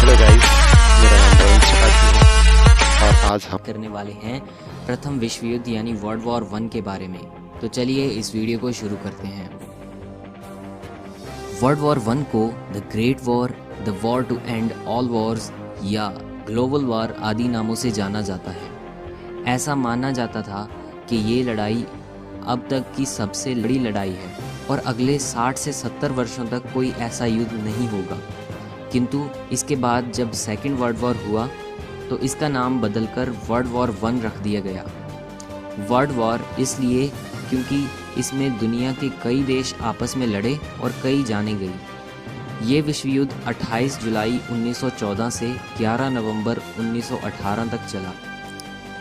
Hello guys, मेरा नाम पवन त्रिपाठी है और आज हम करने वाले हैं प्रथम विश्व युद्ध यानी वर्ल्ड वॉर वन के बारे में। तो चलिए इस वीडियो को शुरू करते हैं। वर्ल्ड वॉर वन को the great war, the war to end all wars या ग्लोबल वॉर आदि नामों से जाना जाता है। ऐसा माना जाता था कि ये लड़ाई अब तक की सबसे बड़ी लड़ाई है और अगले 60 से 70 वर्षों तक कोई ऐसा युद्ध नहीं होगा। किंतु इसके बाद जब सेकेंड वर्ल्ड वॉर हुआ तो इसका नाम बदलकर वर्ल्ड वॉर वन रख दिया गया। वर्ल्ड वॉर इसलिए क्योंकि इसमें दुनिया के कई देश आपस में लड़े और कई जाने गई। ये विश्व युद्ध 28 जुलाई 1914 से 11 नवंबर 1918 तक चला।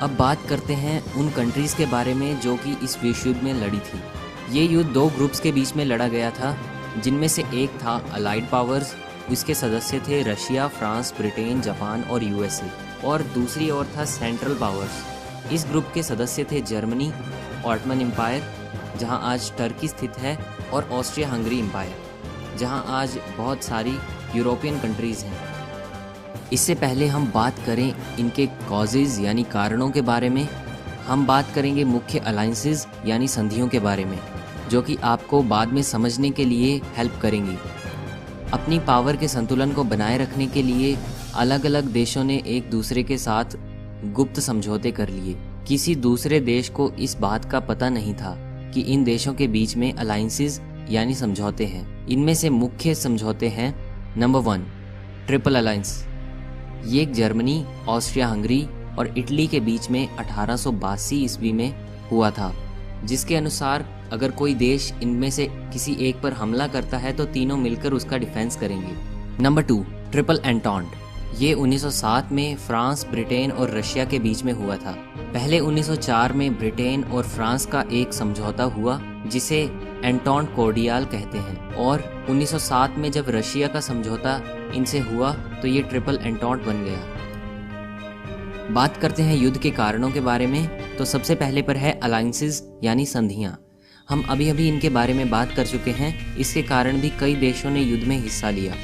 अब बात करते हैं उन कंट्रीज़ के बारे में जो कि इस विश्व युद्ध में लड़ी थी। ये युद्ध दो ग्रुप्स के बीच में लड़ा गया था, जिनमें से एक था अलाइड पावर्स, इसके सदस्य थे रशिया, फ्रांस, ब्रिटेन, जापान और यूएसए, और दूसरी ओर था सेंट्रल पावर्स। इस ग्रुप के सदस्य थे जर्मनी, ऑटमन एम्पायर जहां आज टर्की स्थित है, और ऑस्ट्रिया हंगरी एम्पायर जहां आज बहुत सारी यूरोपियन कंट्रीज़ हैं। इससे पहले हम बात करें इनके कॉजेज़ यानी कारणों के बारे में, हम बात करेंगे मुख्य अलाइंसेस यानी संधियों के बारे में, जो कि आपको बाद में समझने के लिए हेल्प करेंगी। अपनी पावर के संतुलन को बनाए रखने के लिए अलग अलग देशों ने एक दूसरे के साथ गुप्त समझौते कर लिए। किसी दूसरे देश को इस बात का पता नहीं था कि इन देशों के बीच में अलाइंसेस यानी समझौते हैं। इनमें से मुख्य समझौते हैं नंबर 1 ट्रिपल अलायंस। ये जर्मनी, ऑस्ट्रिया हंगरी और इटली के बीच में 1882 ईस्वी में हुआ था, जिसके अनुसार अगर कोई देश इनमें से किसी एक पर हमला करता है तो तीनों मिलकर उसका डिफेंस करेंगे। Number 2 triple entente. ये 1907 में फ्रांस, ब्रिटेन और रशिया के बीच में हुआ था। पहले 1904 में ब्रिटेन और फ्रांस का एक समझौता हुआ जिसे एंटॉन्ट कोर्डियाल कहते हैं, और 1907 में जब रशिया का समझौता इनसे हुआ तो ये ट्रिपल एंटॉन्ट बन गया। बात करते हैं युद्ध के कारणों के बारे में, तो सबसे पहले पर है अलायंसेस यानी संधियां। हम अभी इनके बारे में बात कर चुके हैं। इसके कारण भी कई देशों ने युद्ध में हिस्सा लिया।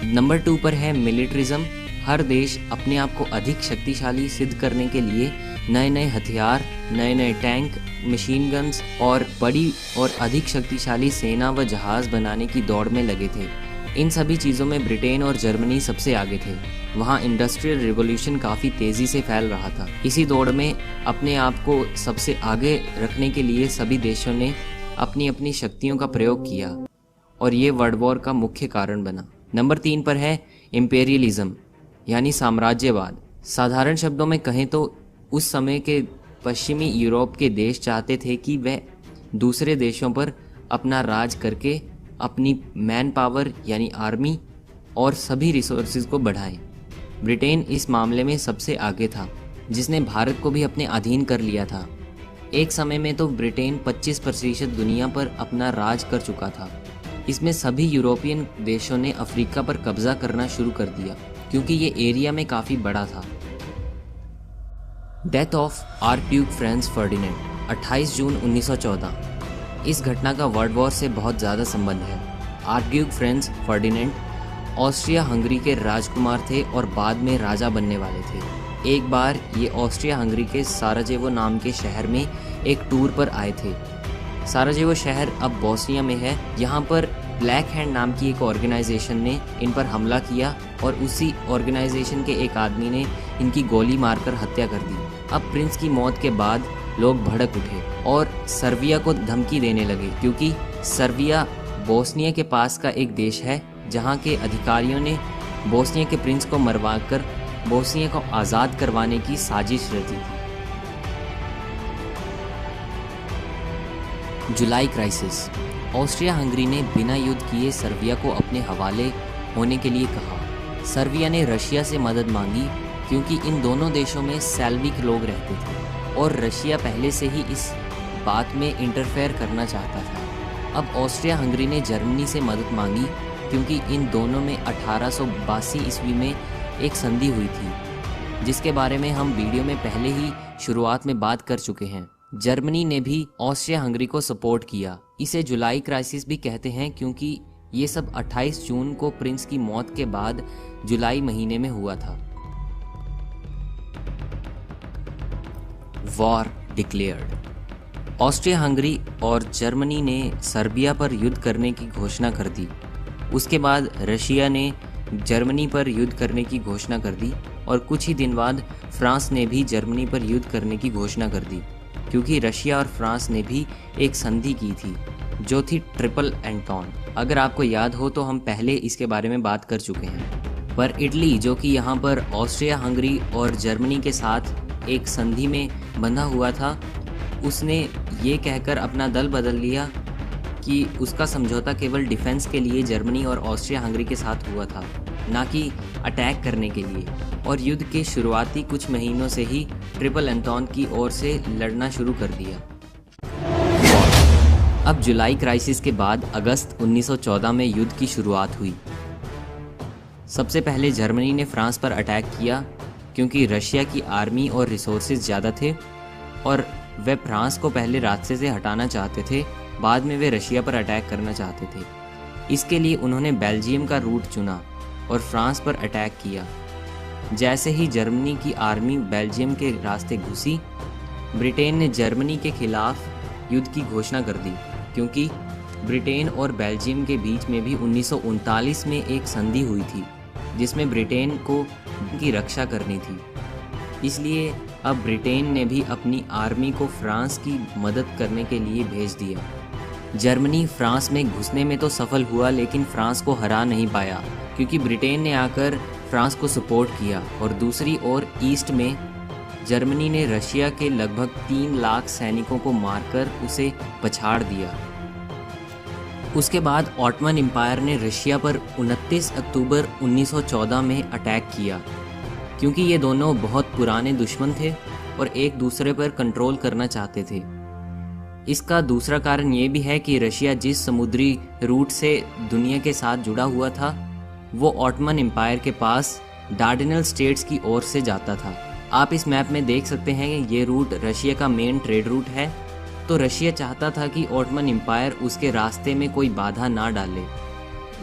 नंबर 2 पर है मिलिट्रिज्म। हर देश अपने आप को अधिक शक्तिशाली सिद्ध करने के लिए नए नए हथियार, नए नए टैंक, मशीन गन्स और बड़ी और अधिक शक्तिशाली सेना व जहाज बनाने की दौड़ में लगे थे। इन सभी चीज़ों में ब्रिटेन और जर्मनी सबसे आगे थे। वहाँ इंडस्ट्रियल रिवॉल्यूशन काफ़ी तेज़ी से फैल रहा था। इसी दौड़ में अपने आप को सबसे आगे रखने के लिए सभी देशों ने अपनी अपनी शक्तियों का प्रयोग किया और ये वर्ल्ड वॉर का मुख्य कारण बना। नंबर 3 पर है इम्पेरियलिज्म यानी साम्राज्यवाद। साधारण शब्दों में कहें तो उस समय के पश्चिमी यूरोप के देश चाहते थे कि वह दूसरे देशों पर अपना राज करके अपनी मैन पावर यानी आर्मी और सभी रिसोर्सेज को बढ़ाएं। ब्रिटेन इस मामले में सबसे आगे था, जिसने भारत को भी अपने अधीन कर लिया था। एक समय में तो ब्रिटेन 25% दुनिया पर अपना राज कर चुका था। इसमें सभी यूरोपियन देशों ने अफ्रीका पर कब्जा करना शुरू कर दिया क्योंकि ये एरिया में काफ़ी बड़ा था। Death of archduke Franz Ferdinand 28 जून 1914। इस घटना का वर्ल्ड वॉर से बहुत ज़्यादा संबंध है। Archduke Franz Ferdinand Austria Hungary के राजकुमार थे और बाद में राजा बनने वाले थे। एक बार ये ऑस्ट्रिया हंगरी के साराजेवो नाम के शहर में एक टूर पर आए थे। साराजेवो शहर अब बोस्निया में है। यहाँ पर ब्लैक हैंड नाम की एक ऑर्गेनाइजेशन ने इन पर हमला किया और उसी ऑर्गेनाइजेशन के एक आदमी ने इनकी गोली मारकर हत्या कर दी। अब प्रिंस की मौत के बाद लोग भड़क उठे और सर्बिया को धमकी देने लगे, क्योंकि सर्बिया बोस्निया के पास का एक देश है जहाँ के अधिकारियों ने बोस्निया के प्रिंस को मरवाकर बोस्निया को आज़ाद करवाने की साजिश रची थी। जुलाई क्राइसिस। ऑस्ट्रिया हंगरी ने बिना युद्ध किए सर्बिया को अपने हवाले होने के लिए कहा। सर्बिया ने रशिया से मदद मांगी क्योंकि इन दोनों देशों में स्लाविक लोग रहते थे और रशिया पहले से ही इस बात में इंटरफेयर करना चाहता था। अब ऑस्ट्रिया हंगरी ने जर्मनी से मदद मांगी क्योंकि इन दोनों में 1882 ईस्वी में एक संधि हुई थी, जिसके बारे में हम वीडियो में पहले ही शुरुआत में बात कर चुके हैं। जर्मनी ने भी ऑस्ट्रिया हंगरी को सपोर्ट किया। इसे जुलाई क्राइसिस भी कहते हैं क्योंकि ये सब 28 जून को प्रिंस की मौत के बाद जुलाई महीने में हुआ था। War declared. ऑस्ट्रिया हंगरी और जर्मनी ने सर्बिया पर युद्ध करने की घोषणा कर दी। उसके बाद रशिया ने जर्मनी पर युद्ध करने की घोषणा कर दी और कुछ ही दिन बाद फ्रांस ने भी जर्मनी पर युद्ध करने की घोषणा कर दी, क्योंकि रशिया और फ्रांस ने भी एक संधि की थी जो थी ट्रिपल एंटॉन। अगर आपको याद हो तो हम पहले इसके बारे में बात कर चुके हैं। पर इटली, जो कि यहाँ पर ऑस्ट्रिया हंगरी और जर्मनी के साथ एक संधि में बंधा हुआ था, उसने ये कहकर अपना दल बदल लिया कि उसका समझौता केवल डिफेंस के लिए जर्मनी और ऑस्ट्रिया हंगरी के साथ हुआ था, ना कि अटैक करने के लिए। और युद्ध के शुरुआती कुछ महीनों से ही ट्रिपल एंटॉन की ओर से लड़ना शुरू कर दिया। अब जुलाई क्राइसिस के बाद अगस्त 1914 में युद्ध की शुरुआत हुई। सबसे पहले जर्मनी ने फ्रांस पर अटैक किया, क्योंकि रशिया की आर्मी और रिसोर्सेज ज़्यादा थे और वे फ्रांस को पहले रास्ते से हटाना चाहते थे, बाद में वे रशिया पर अटैक करना चाहते थे। इसके लिए उन्होंने बेल्जियम का रूट चुना और फ्रांस पर अटैक किया। जैसे ही जर्मनी की आर्मी बेल्जियम के रास्ते घुसी, ब्रिटेन ने जर्मनी के खिलाफ युद्ध की घोषणा कर दी, क्योंकि ब्रिटेन और बेल्जियम के बीच में भी 1939 में एक संधि हुई थी जिसमें ब्रिटेन को की रक्षा करनी थी। इसलिए अब ब्रिटेन ने भी अपनी आर्मी को फ्रांस की मदद करने के लिए भेज दिया। जर्मनी फ्रांस में घुसने में तो सफल हुआ, लेकिन फ्रांस को हरा नहीं पाया, क्योंकि ब्रिटेन ने आकर फ्रांस को सपोर्ट किया। और दूसरी ओर ईस्ट में जर्मनी ने रशिया के लगभग 3 लाख सैनिकों को मारकर उसे पछाड़ दिया। उसके बाद ऑटमन एम्पायर ने रशिया पर 29 अक्टूबर 1914 में अटैक किया, क्योंकि ये दोनों बहुत पुराने दुश्मन थे और एक दूसरे पर कंट्रोल करना चाहते थे। इसका दूसरा कारण ये भी है कि रशिया जिस समुद्री रूट से दुनिया के साथ जुड़ा हुआ था, वो ऑटमन एम्पायर के पास डार्डेनल स्टेट्स की ओर से जाता था। आप इस मैप में देख सकते हैं कि ये रूट रशिया का मेन ट्रेड रूट है। तो रशिया चाहता था कि ऑटमन एम्पायर उसके रास्ते में कोई बाधा ना डाले,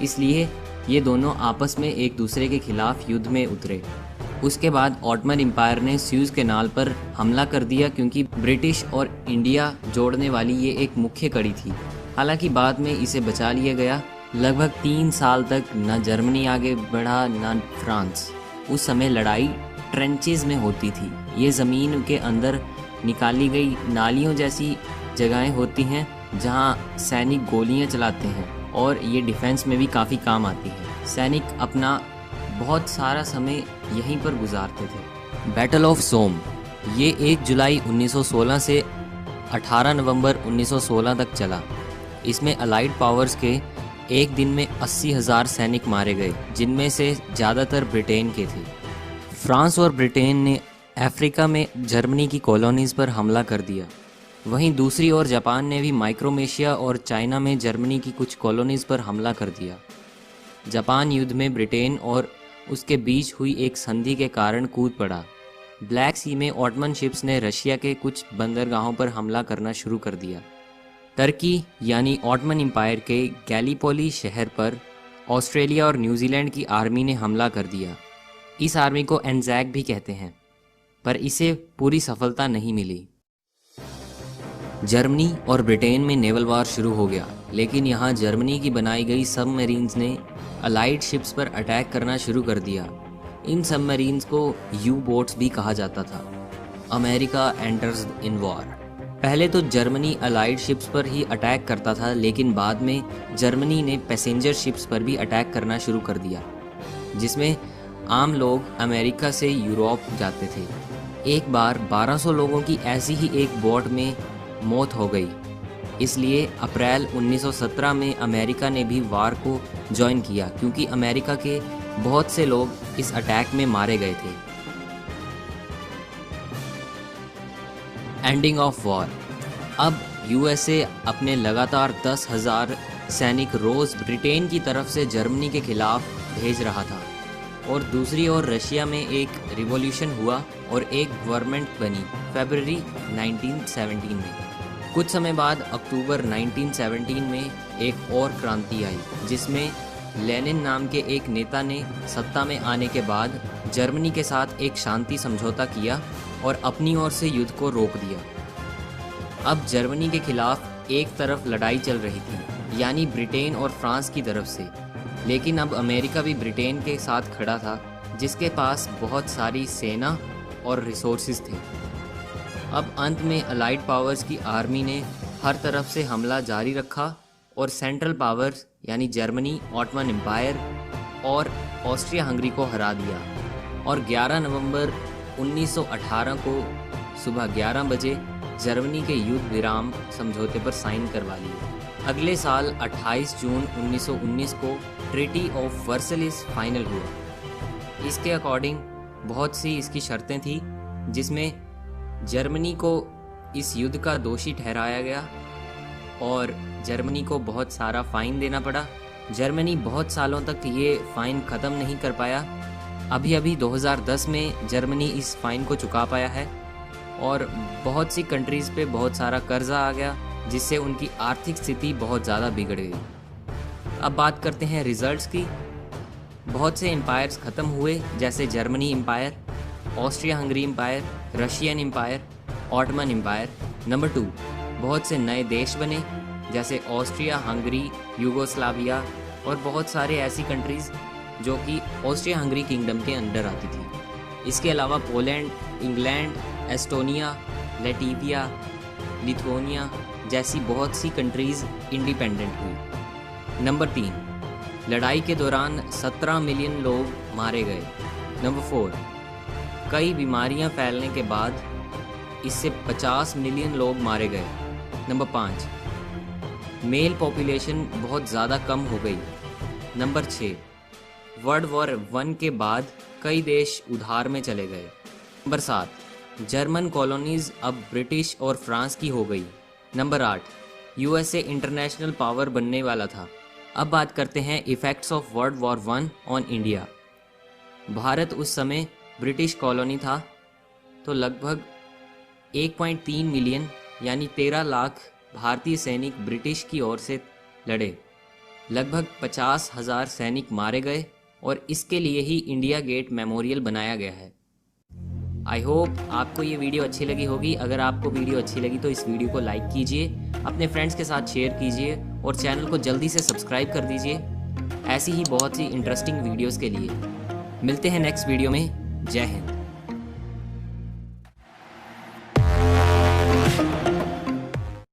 इसलिए ये दोनों आपस में एक दूसरे के खिलाफ युद्ध में उतरे। उसके बाद ऑटमन एम्पायर ने स्यूज कैनाल पर हमला कर दिया, क्योंकि ब्रिटिश और इंडिया जोड़ने वाली ये एक मुख्य कड़ी थी। हालांकि बाद में इसे बचा लिया गया। लगभग 3 साल तक न जर्मनी आगे बढ़ा न फ्रांस। उस समय लड़ाई ट्रेंचेस में होती थी। ये ज़मीन के अंदर निकाली गई नालियों जैसी जगहें होती हैं जहां सैनिक गोलियां चलाते हैं, और ये डिफेंस में भी काफ़ी काम आती है। सैनिक अपना बहुत सारा समय यहीं पर गुजारते थे। बैटल ऑफ सोम ये 1 जुलाई 1916 से 18 नवंबर 1916 तक चला। इसमें अलाइड पावर्स के एक दिन में 80,000 सैनिक मारे गए, जिनमें से ज़्यादातर ब्रिटेन के थे। फ्रांस और ब्रिटेन ने अफ्रीका में जर्मनी की कॉलोनीज़ पर हमला कर दिया। वहीं दूसरी ओर जापान ने भी माइक्रोनेशिया और चाइना में जर्मनी की कुछ कॉलोनीज़ पर हमला कर दिया। जापान युद्ध में ब्रिटेन और उसके बीच हुई एक संधि के कारण कूद पड़ा। ब्लैक सी में ऑटमन शिप्स ने रशिया के कुछ बंदरगाहों पर हमला करना शुरू कर दिया। टर्की यानी ऑटमन एम्पायर के गैलीपोली शहर पर ऑस्ट्रेलिया और न्यूजीलैंड की आर्मी ने हमला कर दिया। इस आर्मी को एंजैक भी कहते हैं, पर इसे पूरी सफलता नहीं मिली। जर्मनी और ब्रिटेन में नेवल वार शुरू हो गया, लेकिन यहाँ जर्मनी की बनाई गई सबमरीन्स ने अलाइड शिप्स पर अटैक करना शुरू कर दिया। इन सबमरीन्स को यू बोट्स भी कहा जाता था। America enters in war. पहले तो जर्मनी अलाइड शिप्स पर ही अटैक करता था, लेकिन बाद में जर्मनी ने पैसेंजर शिप्स पर भी अटैक करना शुरू कर दिया, जिसमें आम लोग अमेरिका से यूरोप जाते थे। एक बार 1200 लोगों की ऐसी ही एक बोट में मौत हो गई। इसलिए अप्रैल 1917 में अमेरिका ने भी वार को ज्वाइन किया, क्योंकि अमेरिका के बहुत से लोग इस अटैक में मारे गए थे। Ending of war. अब यूएसए अपने लगातार 10,000 सैनिक रोज ब्रिटेन की तरफ से जर्मनी के खिलाफ भेज रहा था, और दूसरी ओर रशिया में एक रिवॉल्यूशन हुआ और एक गवर्नमेंट बनी फरवरी 1917 में। कुछ समय बाद अक्टूबर 1917 में एक और क्रांति आई, जिसमें लेनिन नाम के एक नेता ने सत्ता में आने के बाद जर्मनी के साथ एक शांति समझौता किया और अपनी ओर से युद्ध को रोक दिया। अब जर्मनी के खिलाफ एक तरफ लड़ाई चल रही थी, यानी ब्रिटेन और फ्रांस की तरफ से, लेकिन अब अमेरिका भी ब्रिटेन के साथ खड़ा था, जिसके पास बहुत सारी सेना और रिसोर्सेज थे। अब अंत में अलाइड पावर्स की आर्मी ने हर तरफ से हमला जारी रखा और सेंट्रल पावर्स यानी जर्मनी, ऑटोमन एम्पायर और ऑस्ट्रिया हंगरी को हरा दिया और 11 नवंबर 1918 को सुबह 11 बजे जर्मनी के युद्ध विराम समझौते पर साइन करवा लिए। अगले साल 28 जून 1919 को ट्रीटी ऑफ वर्सलिस फाइनल हुआ। इसके अकॉर्डिंग बहुत सी इसकी शर्तें थी, जिसमें जर्मनी को इस युद्ध का दोषी ठहराया गया और जर्मनी को बहुत सारा फाइन देना पड़ा। जर्मनी बहुत सालों तक ये फाइन ख़त्म नहीं कर पाया। अभी 2010 में जर्मनी इस फाइन को चुका पाया है और बहुत सी कंट्रीज़ पे बहुत सारा कर्जा आ गया, जिससे उनकी आर्थिक स्थिति बहुत ज़्यादा बिगड़ गई। अब बात करते हैं रिजल्ट्स की। बहुत से एम्पायर्स ख़त्म हुए, जैसे Germany empire, Austria Hungary empire, Russian empire, Ottoman empire. Number 2, बहुत से नए देश बने, जैसे ऑस्ट्रिया हंगरी, यूगोस्लाविया और बहुत सारे ऐसी कंट्रीज़ जो कि ऑस्ट्रिया हंगरी किंगडम के अंडर आती थी। इसके अलावा Poland, England, Estonia, Latvia, Lithuania जैसी बहुत सी कंट्रीज़ इंडिपेंडेंट हुई। नंबर 3, लड़ाई के दौरान 17 मिलियन लोग मारे गए। नंबर 4, कई बीमारियां फैलने के बाद इससे 50 मिलियन लोग मारे गए। नंबर 5, मेल पॉपुलेशन बहुत ज़्यादा कम हो गई। नंबर 6, वर्ल्ड वॉर 1 के बाद कई देश उधार में चले गए। नंबर 7, जर्मन कॉलोनीज़ अब ब्रिटिश और फ्रांस की हो गई। नंबर 8, यूएसए इंटरनेशनल पावर बनने वाला था। अब बात करते हैं effects of world war 1 on India. Bharat उस समय ब्रिटिश कॉलोनी था, तो लगभग 1.3 मिलियन यानी 13 लाख भारतीय सैनिक ब्रिटिश की ओर से लड़े। लगभग 50,000 सैनिक मारे गए और इसके लिए ही इंडिया गेट मेमोरियल बनाया गया है। आई होप आपको ये वीडियो अच्छी लगी होगी। अगर आपको वीडियो अच्छी लगी तो इस वीडियो को लाइक कीजिए, अपने फ्रेंड्स के साथ शेयर कीजिए और चैनल को जल्दी से सब्सक्राइब कर दीजिए ऐसी ही बहुत सी इंटरेस्टिंग वीडियोस के लिए। मिलते हैं नेक्स्ट वीडियो में। जय हिंद।